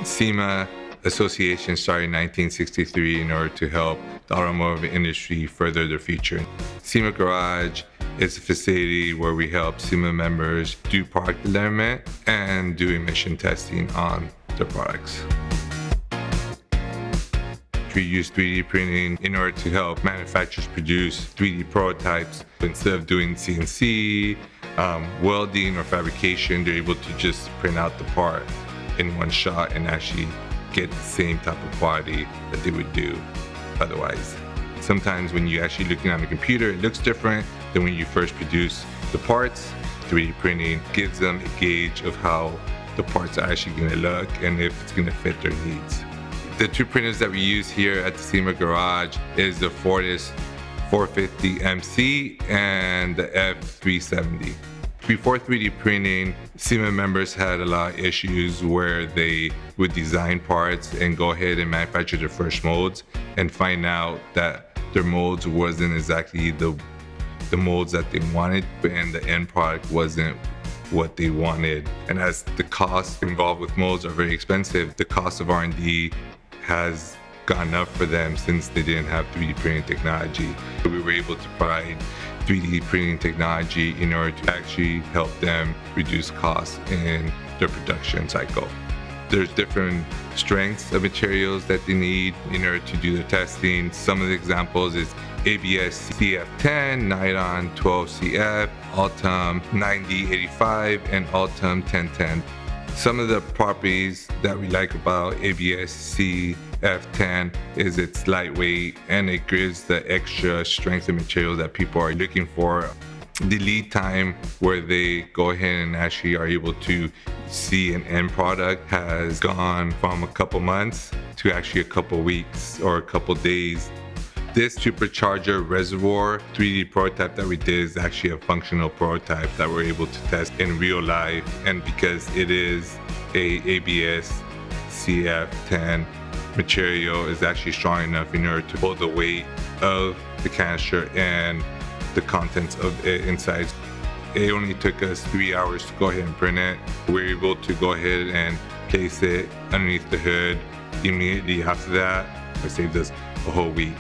SEMA Association started in 1963 in order to help the automotive industry further their future. SEMA Garage is a facility where we help SEMA members do product development and do emission testing on their products. We use 3D printing in order to help manufacturers produce 3D prototypes. Instead of doing CNC, welding, or fabrication, they're able to just print out the part in one shot and actually get the same type of quality that they would do otherwise. Sometimes when you're actually looking on the computer, it looks different than when you first produce the parts. 3D printing gives them a gauge of how the parts are actually going to look and if it's going to fit their needs. The two printers that we use here at the SEMA Garage is the Fortis 450MC and the F370. Before 3D printing, SEMA members had a lot of issues where they would design parts and go ahead and manufacture their first molds and find out that their molds wasn't exactly the molds that they wanted, and the end product wasn't what they wanted. And as the costs involved with molds are very expensive, the cost of R&D has gone up for them since they didn't have 3D printing technology. We were able to provide 3D printing technology in order to actually help them reduce costs in their production cycle. There's different strengths of materials that they need in order to do their testing. Some of the examples is ABS CF10, Nylon 12CF, Ultem 9085, and Ultem 1010. Some of the properties that we like about ABS CF10 is it's lightweight and it gives the extra strength of material that people are looking for. The lead time where they go ahead and actually are able to see an end product has gone from a couple months to actually a couple weeks or a couple days. This supercharger reservoir 3D prototype that we did is actually a functional prototype that we're able to test in real life. And because it is a ABS CF10 material, is actually strong enough in order to hold the weight of the canister and the contents of it inside. It only took us 3 hours to go ahead and print it. We were able to go ahead and place it underneath the hood. Immediately after that, it saved us a whole week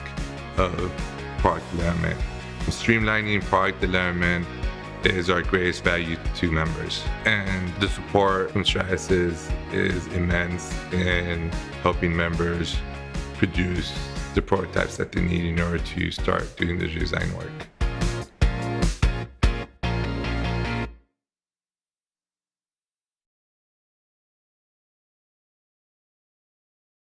of product development. Streamlining product development is our greatest value to members, and the support from Stratasys is immense in helping members produce the prototypes that they need in order to start doing the design work.